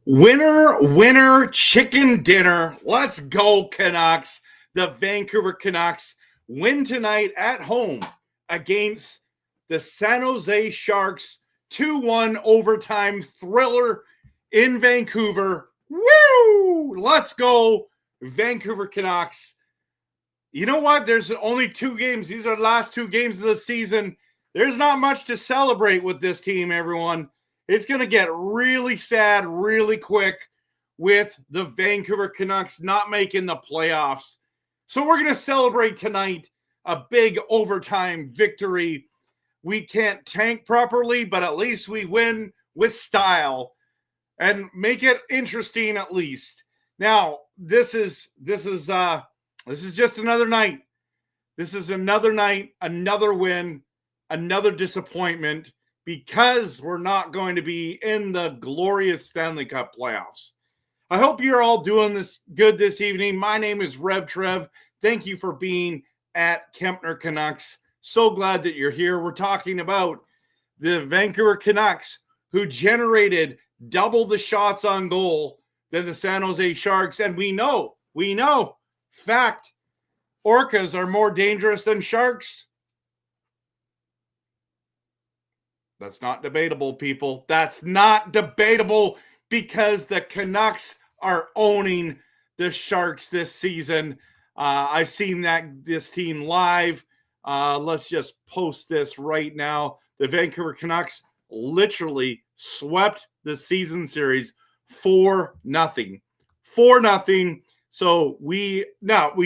Winner, winner, chicken dinner. Let's go, Canucks. The Vancouver Canucks win tonight at home against the San Jose Sharks. 2-1 overtime thriller in Vancouver. Woo! Let's go, Vancouver Canucks. You know what? There's only 2 games. These are the last 2 games of the season. There's not much to celebrate with this team, everyone. It's going to get really sad really quick with the Vancouver Canucks not making the playoffs. So we're going to celebrate tonight a big overtime victory. We can't tank properly, but at least we win with style and make it interesting at least. Now, this is just another night. This is another night, another win, another disappointment, because we're not going to be in the glorious Stanley Cup playoffs. I hope you're all doing this good this evening. My name is RevTrev. Thank you for being at Kempner Canucks. So glad that you're here. We're talking about the Vancouver Canucks, who generated double the shots on goal than the San Jose Sharks. And we know, fact, Orcas are more dangerous than Sharks. That's not debatable, people. That's not debatable, because the Canucks are owning the Sharks this season. I've seen this team live. Let's just post this right now. The Vancouver Canucks literally swept the season series 4-0. 4-0. So we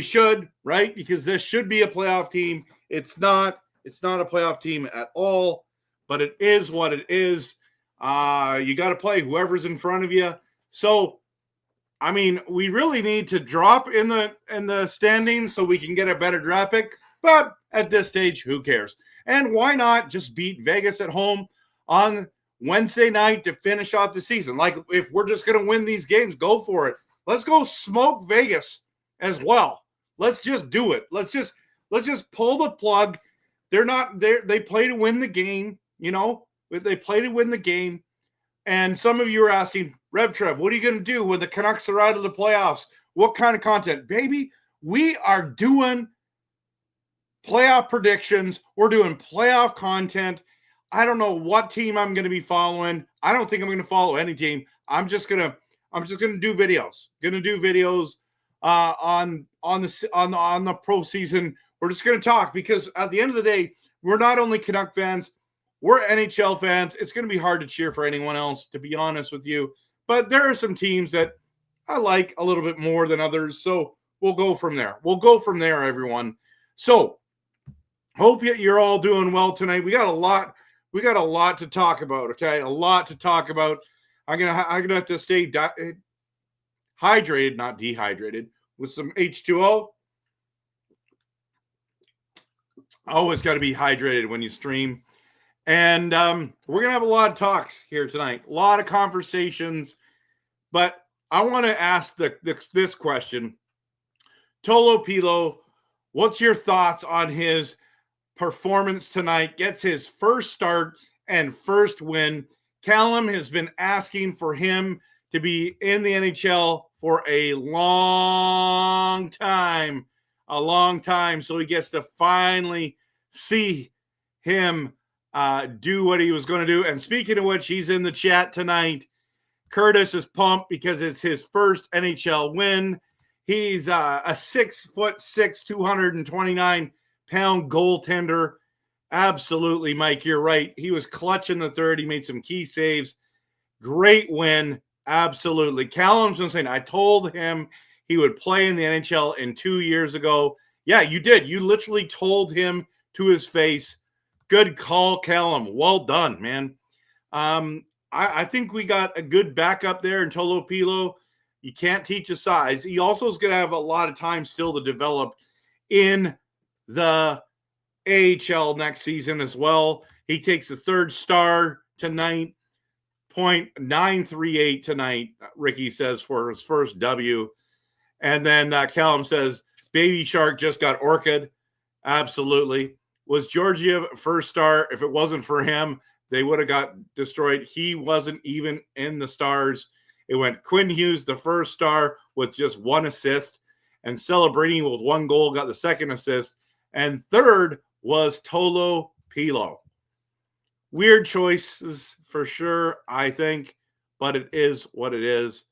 should, right? Because this should be a playoff team. It's not a playoff team at all. But it is what it is. You got to play whoever's in front of you. So, I mean, we really need to drop in the standings so we can get a better draft pick. But at this stage, who cares? And why not just beat Vegas at home on Wednesday night to finish off the season? Like, if we're just going to win these games, go for it. Let's go smoke Vegas as well. Let's just do it. Let's just pull the plug. They play to win the game. You know, they play to win the game. And some of you are asking, RevTrev, what are you going to do when the Canucks are out of the playoffs? What kind of content? Baby, we are doing playoff predictions. We're doing playoff content. I don't know what team I'm going to be following. I don't think I'm going to follow any team. I'm just going to do videos. Going to do videos on the pro season. We're just going to talk, because at the end of the day, we're not only Canuck fans, we're NHL fans. It's going to be hard to cheer for anyone else, to be honest with you. But there are some teams that I like a little bit more than others. So we'll go from there. We'll go from there, everyone. So hope you're all doing well tonight. We got a lot to talk about, okay? A lot to talk about. I'm gonna have to stay hydrated, not dehydrated, with some H2O. Always got to be hydrated when you stream. And we're going to have a lot of talks here tonight, a lot of conversations. But I want to ask this question. Tolo Pilo, what's your thoughts on his performance tonight? Gets his first start and first win. Callum has been asking for him to be in the NHL for a long time. So he gets to finally see him do what he was going to do. And speaking of which, he's in the chat tonight. Curtis is pumped because it's his first NHL win. He's a 6'6", 229-pound goaltender. Absolutely, Mike, you're right. He was clutch in the third. He made some key saves. Great win. Absolutely. Callum's been saying, I told him he would play in the NHL in 2 years ago. Yeah, you did. You literally told him to his face. Good call, Callum. Well done, man. I think we got a good backup there in Tolo Pilo. You can't teach his size. He also is going to have a lot of time still to develop in the AHL next season as well. He takes the third star tonight, 0.938 tonight, Ricky says, for his first W. And then Callum says, Baby Shark just got ORCA'd. Absolutely. Was Georgiev first star? If it wasn't for him, they would have got destroyed. He wasn't even in the stars. It went Quinn Hughes, the first star, with just 1 assist. And celebrating with 1 goal, got the second assist. And third was Tolo Pilo. Weird choices for sure, I think, but it is what it is.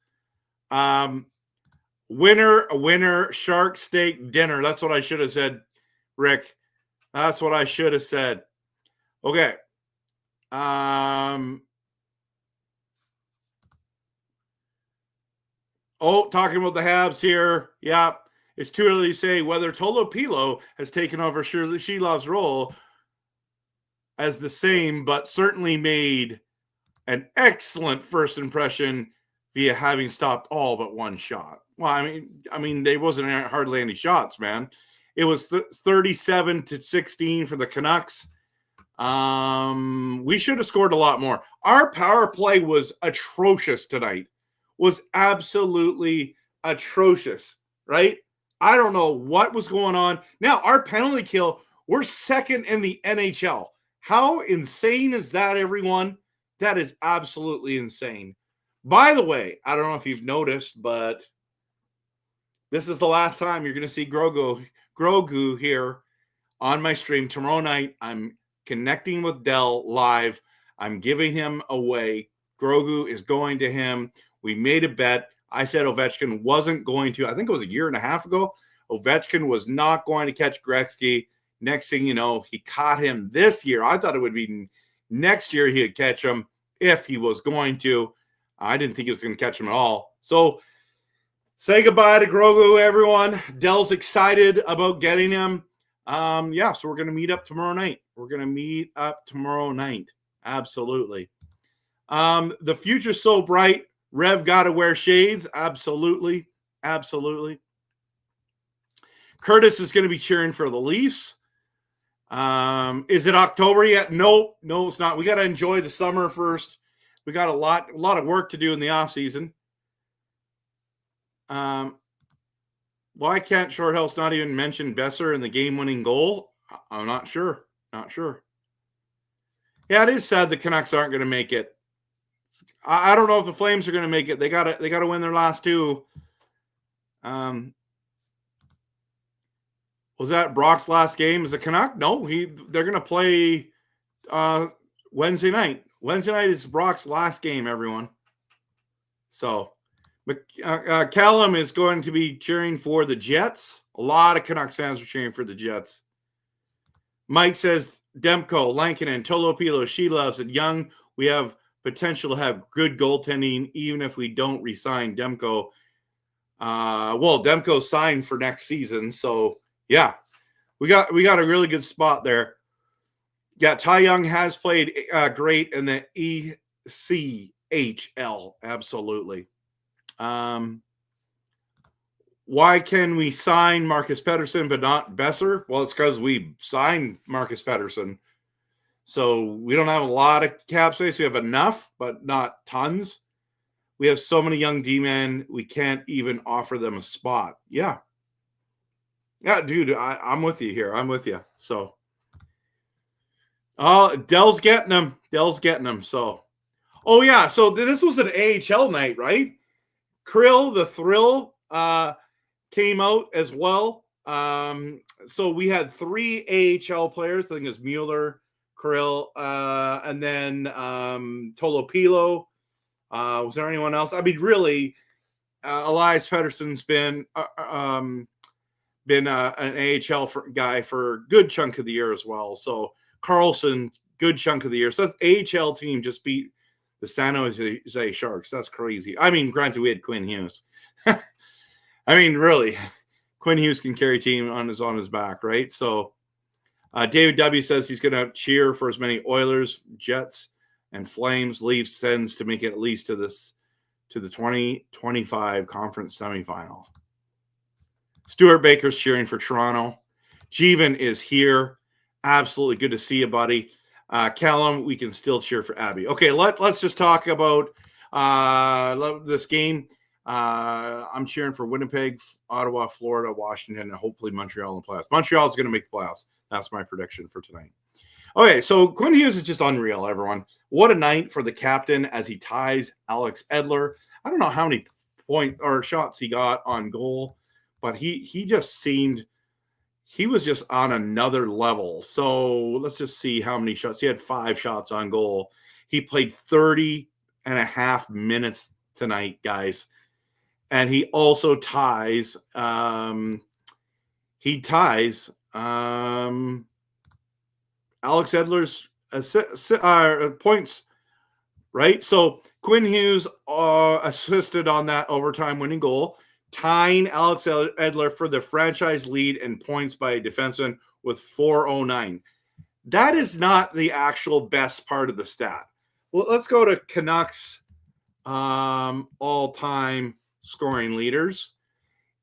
Winner, shark steak dinner. That's what I should have said, Rick. That's what I should have said. Okay. Talking about the Habs here. Yeah, it's too early to say whether Tolo Pilo has taken over Shirley Shelov's role as the same, but certainly made an excellent first impression via having stopped all but 1 shot. Well, I mean, there wasn't hardly any shots, man. It was 37-16 for the Canucks. We should have scored a lot more. Our power play was atrocious tonight. Was absolutely atrocious, right? I don't know what was going on. Now, our penalty kill, we're second in the NHL. How insane is that, everyone? That is absolutely insane. By the way, I don't know if you've noticed, but this is the last time you're going to see Grogu here on my stream. Tomorrow night, I'm connecting with Dell live. I'm giving him away. Grogu is going to him. We made a bet. I said Ovechkin wasn't going to. I think it was a year and a half ago. Ovechkin was not going to catch Gretzky. Next thing you know, he caught him this year. I thought it would be next year he'd catch him if he was going to. I didn't think he was going to catch him at all. So say goodbye to Grogu, everyone. Dell's excited about getting him. So we're going to meet up tomorrow night. Absolutely. The future's so bright. Rev got to wear shades. Absolutely. Curtis is going to be cheering for the Leafs. Is it October yet? No, it's not. We got to enjoy the summer first. We got a lot of work to do in the off season. Why can't Shorthouse not even mention Besser in the game-winning goal? I'm not sure. Yeah, it is sad the Canucks aren't going to make it. I don't know if the Flames are going to make it. They got to win their last 2. Was that Brock's last game as a Canuck? No, they're going to play Wednesday night. Wednesday night is Brock's last game, everyone. So, Callum is going to be cheering for the Jets. A lot of Canucks fans are cheering for the Jets. Mike says, Demko, Lankinen, Tolopilo, she loves it. Young, we have potential to have good goaltending, even if we don't re-sign Demko. Demko signed for next season, so yeah, we got a really good spot there. Yeah, Ty Young has played great in the ECHL, absolutely. Why can we sign Marcus Pettersson but not Besser? Well, it's because we signed Marcus Pettersson. So we don't have a lot of cap space. We have enough, but not tons. We have so many young D-men, we can't even offer them a spot. Yeah, dude, I'm with you here. I'm with you. So, Dell's getting them. So, so this was an AHL night, right? Krill, the Thrill, came out as well. So we had 3 AHL players. I think it's Mueller, Kirill, and then Tolopilo. Was there anyone else? I mean, really, Elias Pettersson's been an AHL guy for a good chunk of the year as well. So Carlson, good chunk of the year. So the AHL team just beat the San Jose Sharks. That's crazy. I mean, granted, we had Quinn Hughes. I mean, really, Quinn Hughes can carry a team on his back, right? So David W. says he's going to cheer for as many Oilers, Jets, and Flames, Leafs, Sens to make it at least to the 2025 conference semifinal. Stuart Baker's cheering for Toronto. Jeevan is here. Absolutely good to see you, buddy. Callum, we can still cheer for Abby. Okay, let's just talk about this game. I'm cheering for Winnipeg, Ottawa, Florida, Washington, and hopefully Montreal in the playoffs. Montreal is going to make the playoffs. That's my prediction for tonight. Okay, so Quinn Hughes is just unreal, everyone. What a night for the captain as he ties Alex Edler. I don't know how many shots he got on goal, but he just seemed he was just on another level. So let's just see how many shots. He had 5 shots on goal. He played 30 and a half minutes tonight, guys. And he also ties Alex Edler's points, right? So Quinn Hughes assisted on that overtime winning goal, tying Alex Edler for the franchise lead in points by a defenseman with 409. That is not the actual best part of the stat. Well, let's go to Canucks all-time scoring leaders.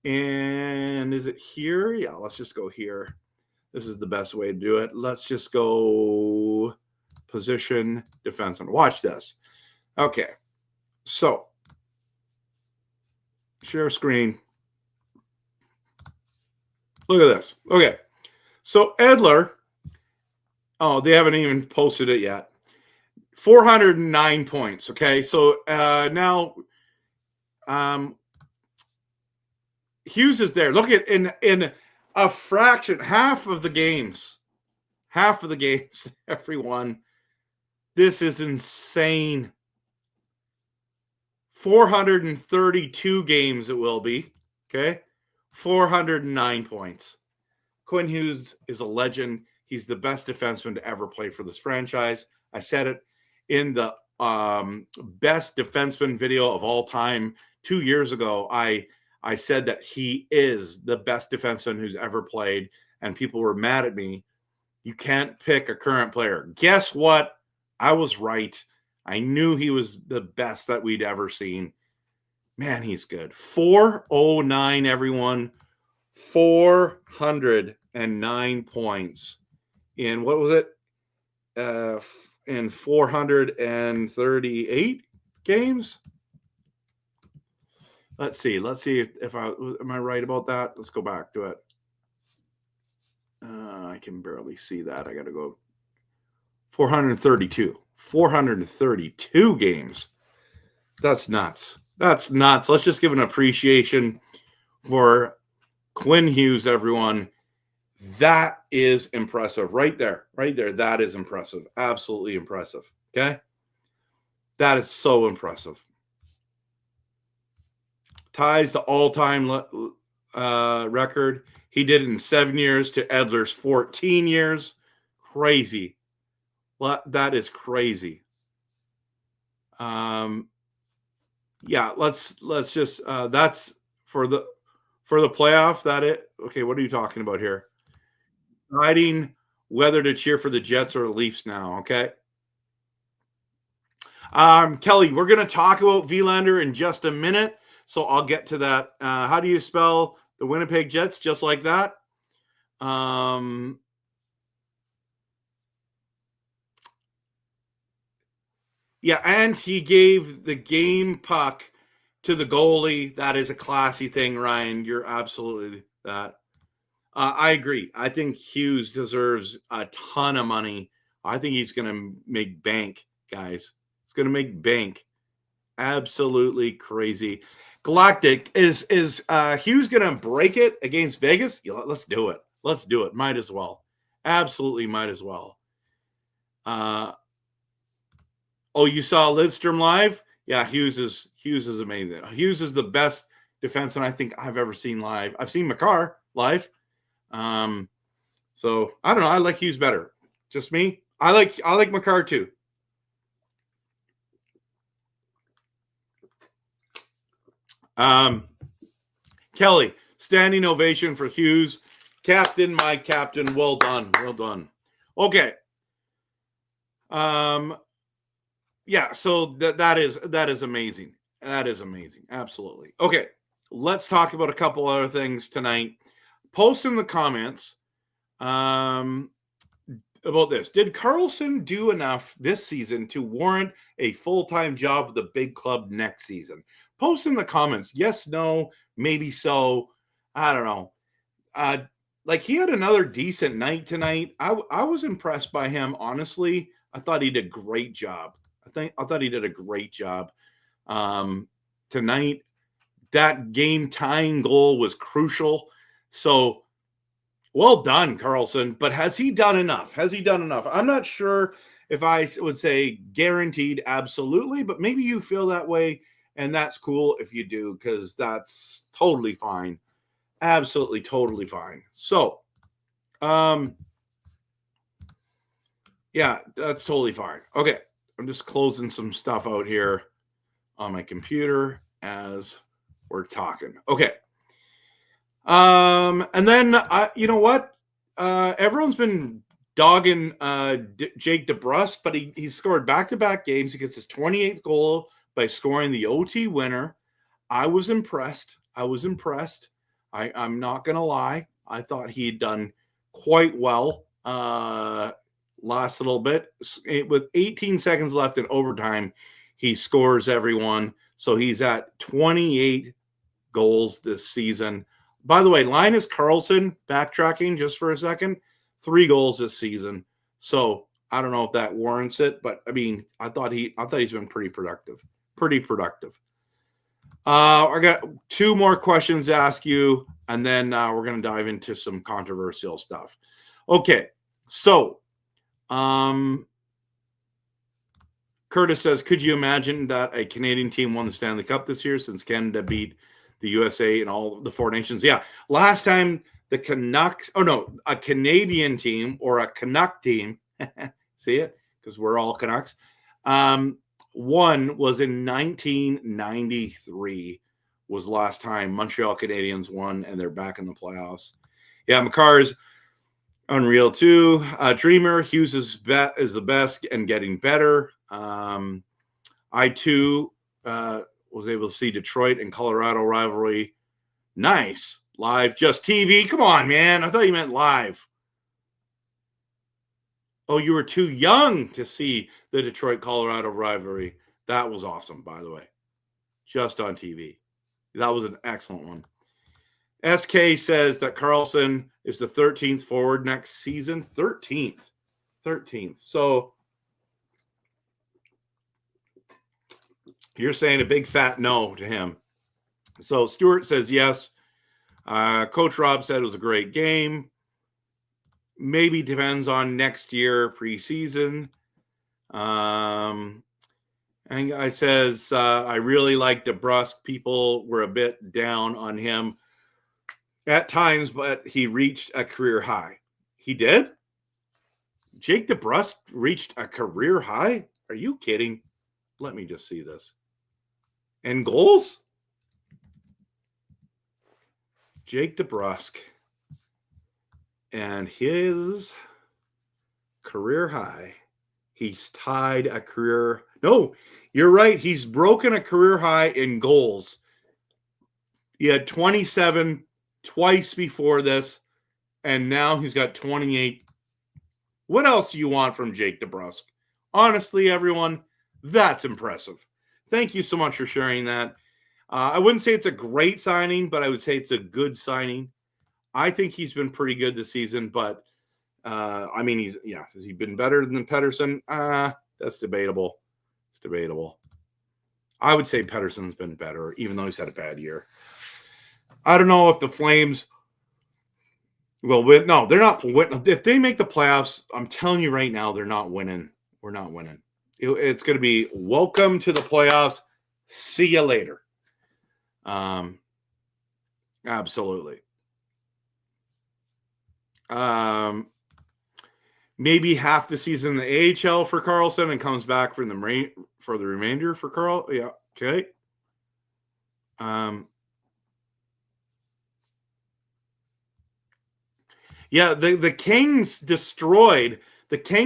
And is it here? Yeah, let's just go here. This is the best way to do it. Let's just go position defenseman. Watch this. Okay. So, share screen. Look at this. Okay. So, Edler, they haven't even posted it yet. 409 points. Okay. So, now Hughes is there. Look at in a fraction, half of the games, everyone. This is insane. 432 games it will be. Okay. 409 points. Quinn Hughes is a legend. He's the best defenseman to ever play for this franchise. I said it in the best defenseman video of all time 2 years ago. I said that he is the best defenseman who's ever played, and people were mad at me. You can't pick a current player. Guess what? I was right. I knew he was the best that we'd ever seen. Man, he's good. 409, everyone. 409 points in, what was it? In 438 games? Let's see if am I right about that? Let's go back to it. I can barely see that. I got to go 432 games. That's nuts. Let's just give an appreciation for Quinn Hughes, everyone. That is impressive right there. That is impressive. Absolutely impressive. Okay. That is so impressive. Ties the all-time record. He did it in 7 years to Edler's 14 years. Crazy. That is crazy. Yeah, let's just that's for the playoff. That it. Okay, what are you talking about here? Deciding whether to cheer for the Jets or the Leafs now. Okay. Kelly, we're going to talk about Vilander in just a minute. So I'll get to that. How do you spell the Winnipeg Jets? Just like that. Yeah, and he gave the game puck to the goalie. That is a classy thing, Ryan. You're absolutely that. I agree. I think Hughes deserves a ton of money. I think he's going to make bank, guys. He's going to make bank. Absolutely crazy. Galactic, is Hughes going to break it against Vegas? Yeah, let's do it. Might as well. Absolutely might as well. Oh, you saw Lidstrom live? Yeah, Hughes is amazing. Hughes is the best defenseman I think I've ever seen live. I've seen Makar live. So I don't know. I like Hughes better. Just me. I like Makar too. Kelly, standing ovation for Hughes. Captain, my captain. Well done. Well done. Okay. Yeah, so that is amazing. That is amazing. Absolutely. Okay. Let's talk about a couple other things tonight. Post in the comments about this. Did Karlsson do enough this season to warrant a full-time job with the big club next season? Post in the comments. Yes, no, maybe so. I don't know. Like he had another decent night tonight. I was impressed by him, honestly. I thought he did a great job. I thought he did a great job. Tonight, that game-tying goal was crucial. So, well done, Karlsson. But has he done enough? Has he done enough? I'm not sure if I would say guaranteed absolutely, but maybe you feel that way, and that's cool if you do, because that's totally fine. Absolutely, totally fine. So, yeah, that's totally fine. Okay, I'm just closing some stuff out here on my computer as we're talking. Okay. And then you know what? Everyone's been dogging Jake DeBrusk, but he scored back-to-back games. He gets his 28th goal by scoring the OT winner. I was impressed. I'm not gonna lie. I thought he had done quite well last little bit. With 18 seconds left in overtime, he scores everyone. So he's at 28 goals this season. By the way, Linus Karlsson, backtracking just for a second, 3 goals this season. So I don't know if that warrants it, but I mean, I thought he's been pretty productive. I got 2 more questions to ask you, and then we're going to dive into some controversial stuff. Okay, so Curtis says, could you imagine that a Canadian team won the Stanley Cup this year since Canada beat the USA and all the 4 nations? Yeah, last time the Canucks, a Canadian team or a Canuck team, see it? Because we're all Canucks, one was in 1993 was last time Montreal Canadiens won, and they're back in the playoffs. Yeah, Makar's unreal too. Dreamer, Hughes is the best and getting better. I too was able to see Detroit and Colorado rivalry. Nice. Live, just TV. Come on, man. I thought you meant live. Oh, you were too young to see the Detroit-Colorado rivalry. That was awesome, by the way. Just on TV. That was an excellent one. SK says that Karlsson is the 13th forward next season. 13th. So you're saying a big fat no to him. So Stuart says yes. Coach Rob said it was a great game. Maybe depends on next year preseason. And guy says, I really like DeBrusk. People were a bit down on him at times, but he reached a career high. He did? Jake DeBrusk reached a career high? Are you kidding? Let me just see this. And goals? Jake DeBrusk and his career high. He's tied a career. No, you're right. He's broken a career high in goals. He had 27 twice before this, and now he's got 28. What else do you want from Jake DeBrusk? Honestly, everyone, that's impressive. Thank you so much for sharing that. I wouldn't say it's a great signing, but I would say it's a good signing. I think he's been pretty good this season, but I mean, has he been better than Pettersson? That's debatable. It's debatable. I would say Pettersson's been better, even though he's had a bad year. I don't know if the Flames Well, no, they're not winning. If they make the playoffs, I'm telling you right now, they're not winning. We're not winning. It's going to be welcome to the playoffs. See you later. Absolutely. Maybe half the season in the AHL for Karlsson and comes back for the remainder for Carl. Yeah. Okay. Yeah, the Kings destroyed the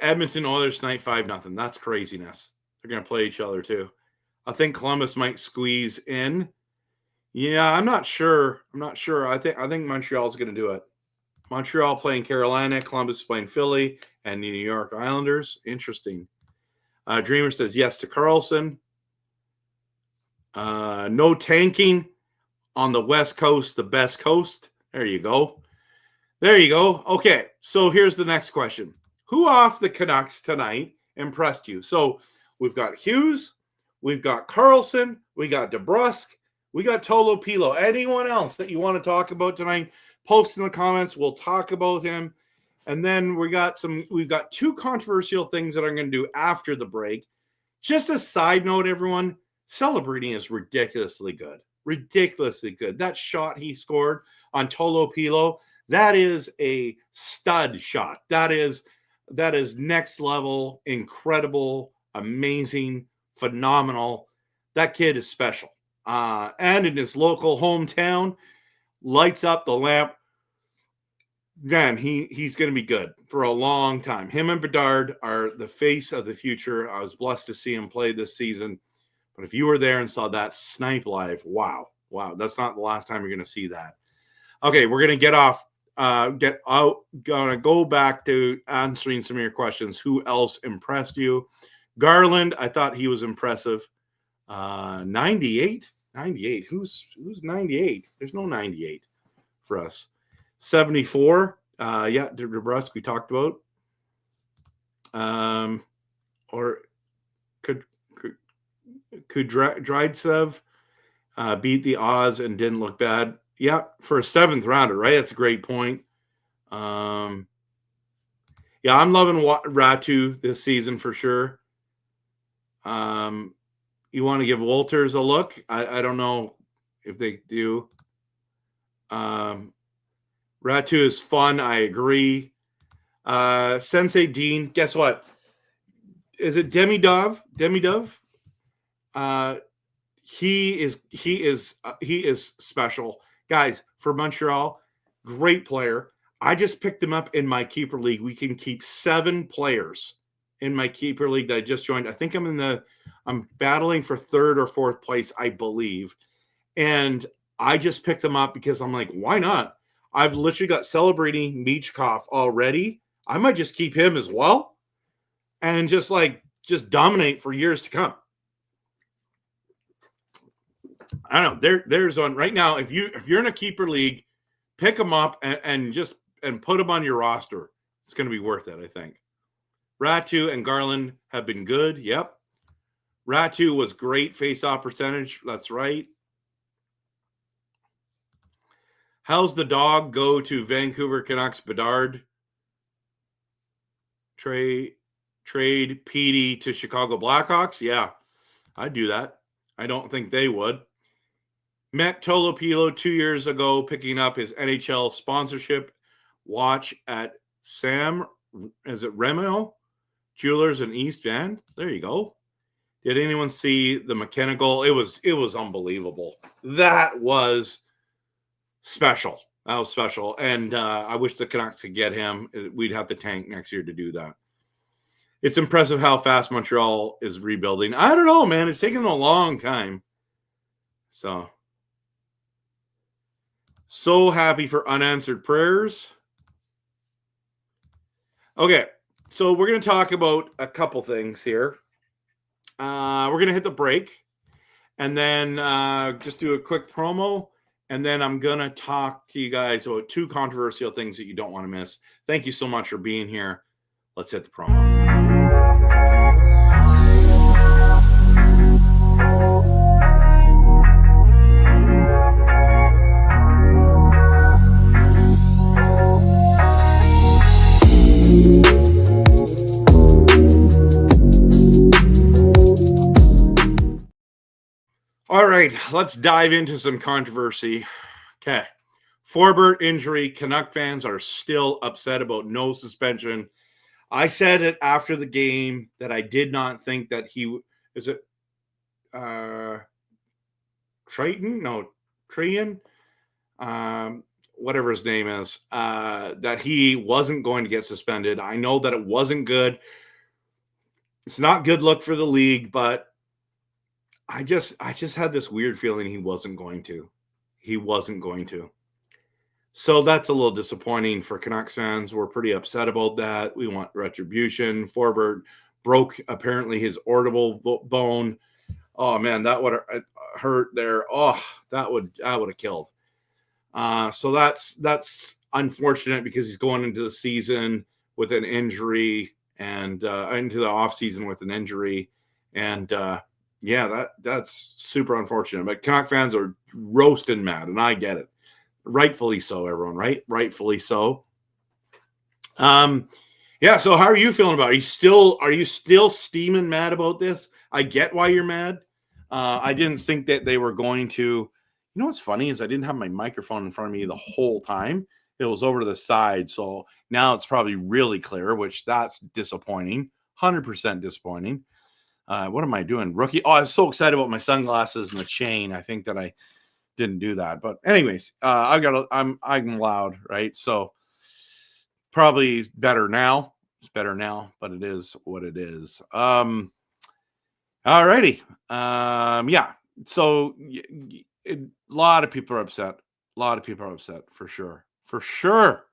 Edmonton Oilers tonight 5-0. That's craziness. They're going to play each other too. I think Columbus might squeeze in. Yeah, I'm not sure. I think Montreal's going to do it. Montreal playing Carolina, Columbus playing Philly, and New York Islanders. Interesting. Dreamer says yes to Karlsson. No tanking on the West Coast, the best coast. There you go. Okay, so here's the next question. Who off the Canucks tonight impressed you? So we've got Hughes, we've got Karlsson, we got DeBrusk, we got Tolo Pilo. Anyone else that you want to talk about tonight, post in the comments. We'll talk about him. And then we've got two controversial things that I'm going to do after the break. Just a side note, everyone, celebrating is ridiculously good. Ridiculously good. That shot he scored on Tolo Pilo, that is a stud shot. That is next level, incredible, amazing, phenomenal. That kid is special. And in his local hometown, lights up the lamp. Man, he's going to be good for a long time. Him and Bedard are the face of the future. I was blessed to see him play this season. But if you were there and saw that snipe live, wow. That's not the last time you're going to see that. Okay, we're going to going to go back to answering some of your questions. Who else impressed you? Garland, I thought he was impressive. 98. Who's 98? There's no 98 for us. 74. Yeah, DeBrusk we talked about. Or could Drytsev beat the Oz and didn't look bad? Yeah, for a 7th rounder, right? That's a great point. Yeah, I'm loving Ratu this season for sure. You want to give Walters a look? I don't know if they do. Ratu is fun. I agree. Sensei Dean, guess what? Is it Demidov? He is special. Guys, for Montreal, great player. I just picked him up in my keeper league. We can keep 7 players in my keeper league that I just joined. I think I'm battling for 3rd or 4th place, I believe. And I just picked them up because I'm like, why not? I've literally got celebrating Beachz already. I might just keep him as well and just dominate for years to come. I don't know. There's on right now. If you're in a keeper league, pick them up and put them on your roster. It's going to be worth it, I think. Ratu and Garland have been good. Yep. Ratu was great face-off percentage. That's right. How's the dog go to Vancouver Canucks? Bedard trade Petey to Chicago Blackhawks? Yeah, I'd do that. I don't think they would. Met Tolopilo 2 years ago, picking up his NHL sponsorship watch at Remo Jewelers in East Van. There you go. Did anyone see the McKenna goal? It was unbelievable. That was special. And I wish the Canucks could get him. We'd have to tank next year to do that. It's impressive how fast Montreal is rebuilding. I don't know, man. It's taken a long time. So happy for unanswered prayers. Okay, so we're going to talk about a couple things here. We're going to hit the break and then just do a quick promo. And then I'm going to talk to you guys about 2 controversial things that you don't want to miss. Thank you so much for being here. Let's hit the promo. right, let's dive into some controversy. Okay. Forbert injury. Canuck fans are still upset about no suspension. I said it after the game that I did not think that he is it Triton? No, Trian. Whatever his name is, that he wasn't going to get suspended. I know that it wasn't good. It's not good look for the league, but I just had this weird feeling he wasn't going to. He wasn't going to. So that's a little disappointing for Canucks fans. We're pretty upset about that. We want retribution. Forbert broke apparently his orbital bone. Oh man, that would have hurt there. Oh, that would have killed. So that's unfortunate because he's going into the season with an injury and into the off season with an injury. And yeah, that's super unfortunate. But Canuck fans are roasting mad, and I get it. Rightfully so, everyone, right? Rightfully so. Yeah, so how are you feeling about it? Are you still steaming mad about this? I get why you're mad. I didn't think that they were going to. You know what's funny is I didn't have my microphone in front of me the whole time. It was over to the side, so now it's probably really clear, which that's disappointing. 100% disappointing. What am I doing? Rookie. Oh, I was so excited about my sunglasses and the chain. I think that I didn't do that. But anyways, I'm loud, right? So probably better now. It's better now, but it is what it is. All righty. Yeah. So a lot of people are upset. A lot of people are upset for sure. For sure.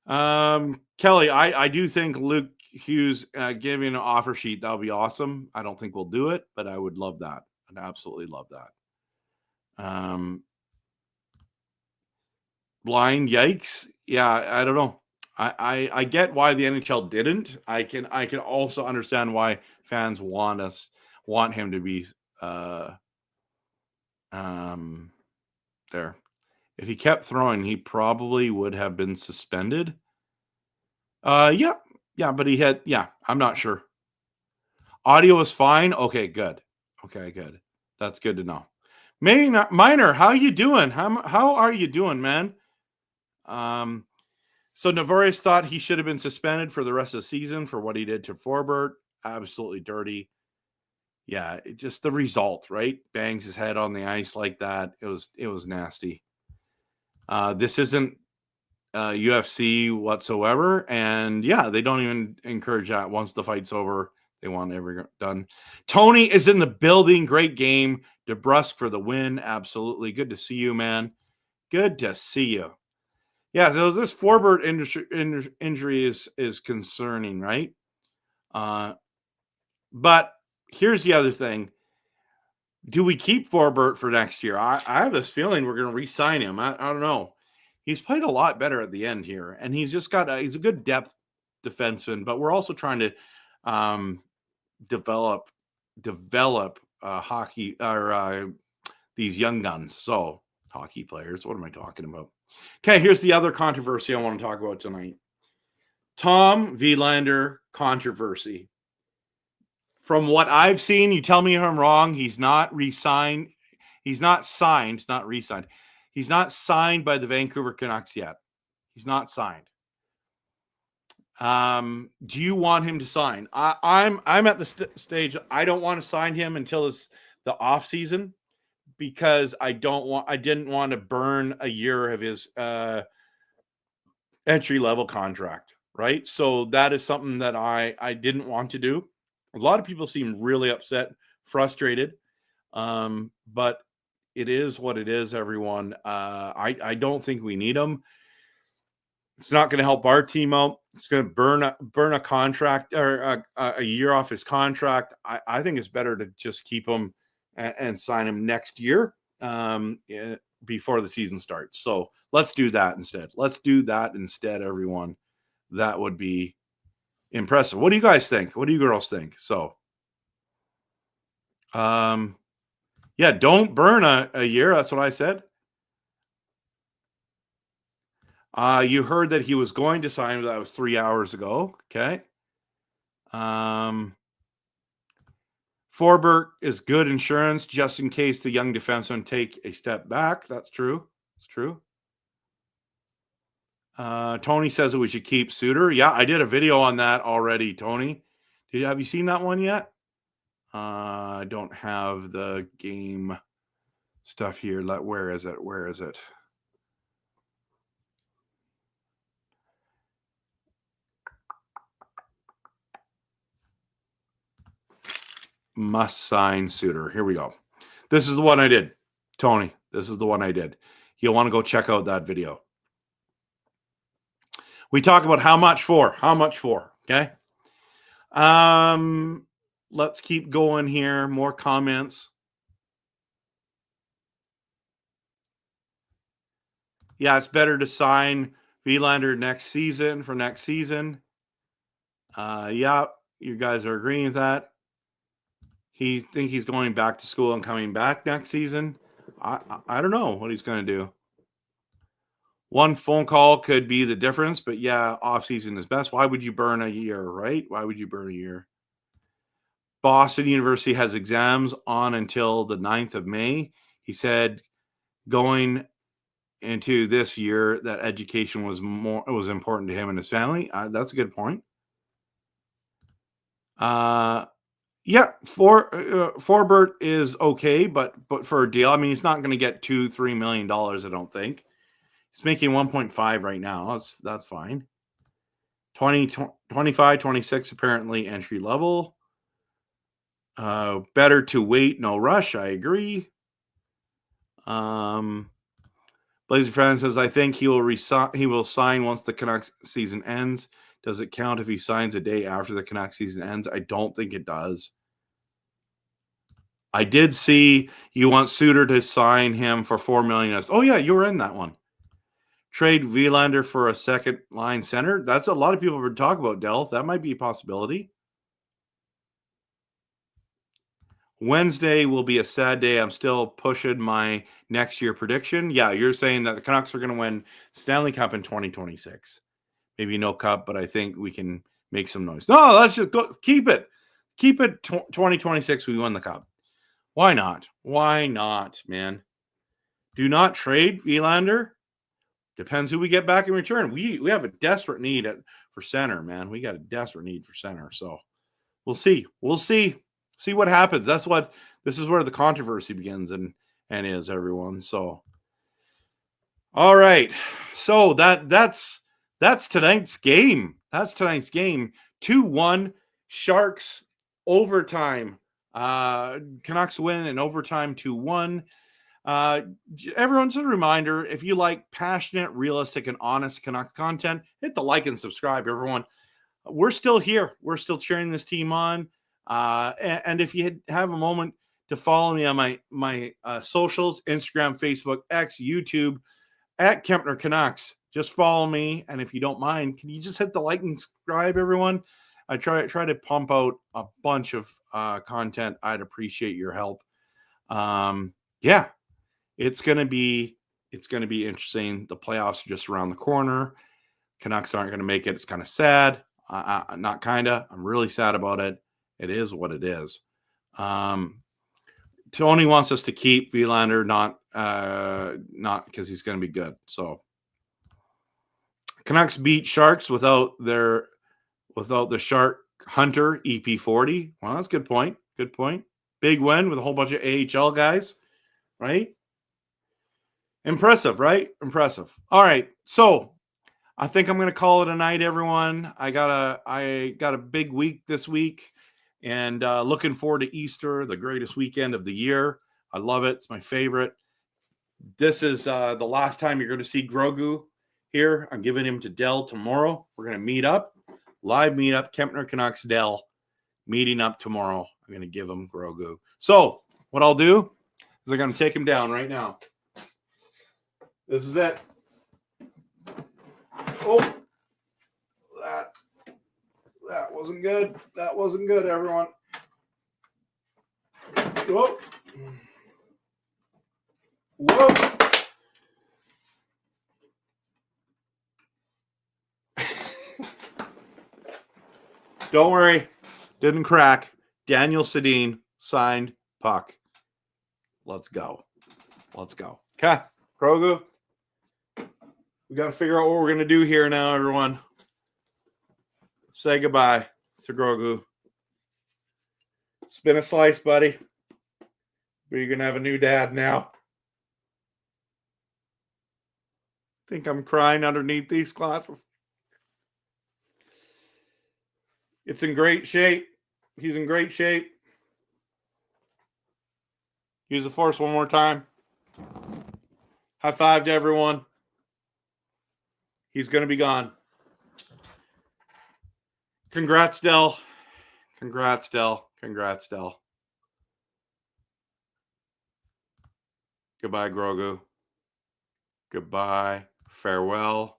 Kelly, I do think Luke Hughes giving an offer sheet, that would be awesome. I don't think we'll do it, but I would love that. I'd absolutely love that. Blind, yikes. Yeah, I don't know. I get why the NHL didn't. I can also understand why fans want him to be there. If he kept throwing, he probably would have been suspended. Yeah, but he had, I'm not sure. Audio was fine. Okay, good. That's good to know. Minor, how you doing? How are you doing, man? So Navarius thought he should have been suspended for the rest of the season for what he did to Forbert. Absolutely dirty. Yeah, just the result, right? Bangs his head on the ice like that. It was nasty. This isn't UFC whatsoever, and yeah, they don't even encourage that. Once the fight's over, they want everything done. Tony is in the building. Great game. DeBrusque for the win. Absolutely. Good to see you, man. Good to see you. Yeah, so this Forbert injury is concerning, right? But here's the other thing. Do we keep Forbert for next year? I have this feeling we're going to re-sign him. I don't know. He's played a lot better at the end here, and he's just he's a good depth defenseman, but we're also trying to develop hockey or these young guns. So hockey players, what am I talking about? Okay, here's the other controversy I want to talk about tonight. Tom Wielander controversy. From what I've seen, you tell me if I'm wrong, he's not re-signed. He's not signed, not re-signed. He's not signed by the Vancouver Canucks yet. He's not signed. Do you want him to sign? I'm at the stage. I don't want to sign him until the off season because I didn't want to burn a year of his entry level contract. Right. So that is something that I didn't want to do. A lot of people seem really upset, frustrated. But it is what it is, everyone. I don't think we need him. It's not going to help our team out. It's going to burn a contract or a year off his contract. I think it's better to just keep him and sign him next year before the season starts. So let's do that instead. Everyone. That would be impressive. What do you guys think? What do you girls think? So, yeah, don't burn a year. That's what I said. You heard that he was going to sign. That was 3 hours ago. Okay. Forbert is good insurance just in case the young defensemen take a step back. That's true. It's true. Tony says that we should keep Suter. Yeah, I did a video on that already, Tony. Have you seen that one yet? I don't have the game stuff here. Where is it? Where is it? Must sign Suter. Here we go. This is the one I did, Tony. This is the one I did. You'll want to go check out that video. We talk about how much for. Okay. Let's keep going here. More comments. Yeah, it's better to sign Willander next season for next season. Yeah, you guys are agreeing with that. He think he's going back to school and coming back next season. I don't know what he's going to do. One phone call could be the difference, but yeah, off season is best. Why would you burn a year, right? Why would you burn a year? Boston University has exams on until the 9th of May. He said going into this year that education was important to him and his family. That's a good point. Yeah, Forbert is okay, but for a deal, I mean, he's not going to get $2-3 million. I don't think he's making 1.5 right now. That's fine. 25, 26 apparently entry level. Better to wait, no rush. I agree. Blazer fan says, I think he will sign once the Canucks season ends. Does it count if he signs a day after the Canucks season ends? I don't think it does. I did see you want Suter to sign him for $4 million. Oh yeah, you were in that one. Trade Willander for a second line center. That's a lot of people would talk about, Del. That might be a possibility. Wednesday will be a sad day. I'm still pushing my next year prediction. Yeah, you're saying that the Canucks are going to win Stanley Cup in 2026. Maybe no cup, but I think we can make some noise. No, let's just go. Keep it. Keep it 2026. We win the cup. Why not? Why not, man? Do not trade Willander. Depends who we get back in return. We have a desperate need for center, man. We got a desperate need for center. So we'll see. We'll see. See what happens. This is where the controversy begins and is, everyone. So all right. So that's tonight's game. That's tonight's game. 2-1 Sharks overtime. Canucks win in overtime 2-1. Everyone's a reminder, if you like passionate, realistic, and honest Canucks content, hit the like and subscribe, everyone. We're still here. We're still cheering this team on. And if you have a moment to follow me on my socials, Instagram, Facebook, X, YouTube, at Kempner Canucks, just follow me. And if you don't mind, can you just hit the like and subscribe, everyone? I try to pump out a bunch of content. I'd appreciate your help. Yeah, it's gonna be interesting. The playoffs are just around the corner. Canucks aren't gonna make it. It's kind of sad. Not kinda. I'm really sad about it. It is what it is. Tony wants us to keep Willander, not because he's going to be good. So Canucks beat Sharks without the Shark Hunter EP40. Well, that's a good point. Good point. Big win with a whole bunch of AHL guys, right? Impressive, right? Impressive. All right. So I think I'm going to call it a night, everyone. I got a big week this week. And looking forward to Easter, the greatest weekend of the year. I love it. It's my favorite. This is the last time you're going to see Grogu here. I'm giving him to Dell tomorrow. We're going to meet up. Live meetup. Kempner Canucks Dell. Meeting up tomorrow. I'm going to give him Grogu. So what I'll do is I'm going to take him down right now. This is it. Oh, that wasn't good. That wasn't good, everyone. Whoa. Whoa. Don't worry. Didn't crack. Daniel Sedin signed puck. Let's go. Let's go. Okay, Grogu. We got to figure out what we're going to do here now, everyone. Say goodbye to Grogu. It's been a slice, buddy. But you're going to have a new dad now. Think I'm crying underneath these glasses. It's in great shape. He's in great shape. Use the force one more time. High five to everyone. He's going to be gone. Congrats, Del. Congrats, Del. Congrats, Del. Goodbye, Grogu. Goodbye. Farewell.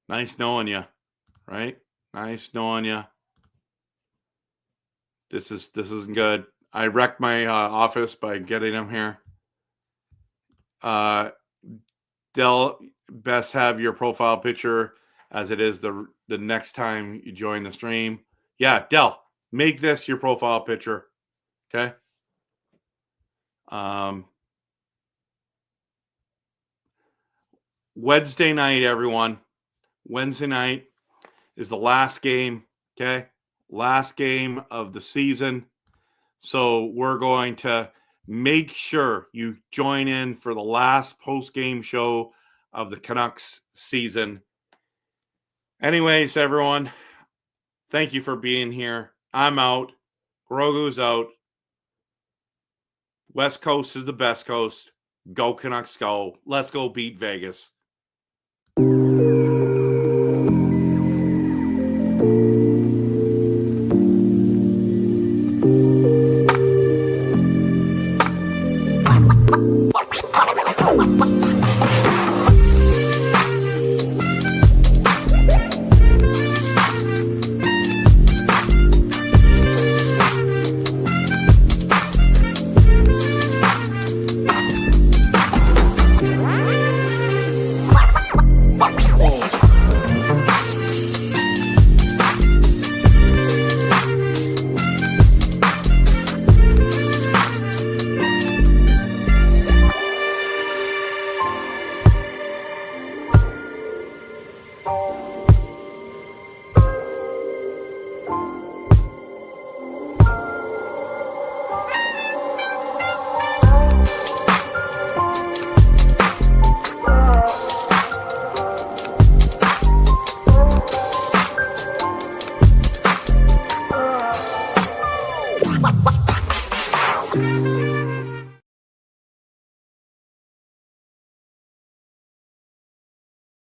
Nice knowing you, right? Nice knowing you. This isn't good. I wrecked my office by getting him here. Del, best have your profile picture as it is the next time you join the stream. Yeah, Del, make this your profile picture. Okay. Wednesday night, everyone. Wednesday night is the last game. Okay. Last game of the season. So we're going to make sure you join in for the last post-game show of the Canucks season. Anyways, everyone, thank you for being here. I'm out. Grogu's out. West Coast is the best coast. Go Canucks, go. Let's go beat Vegas. Bye.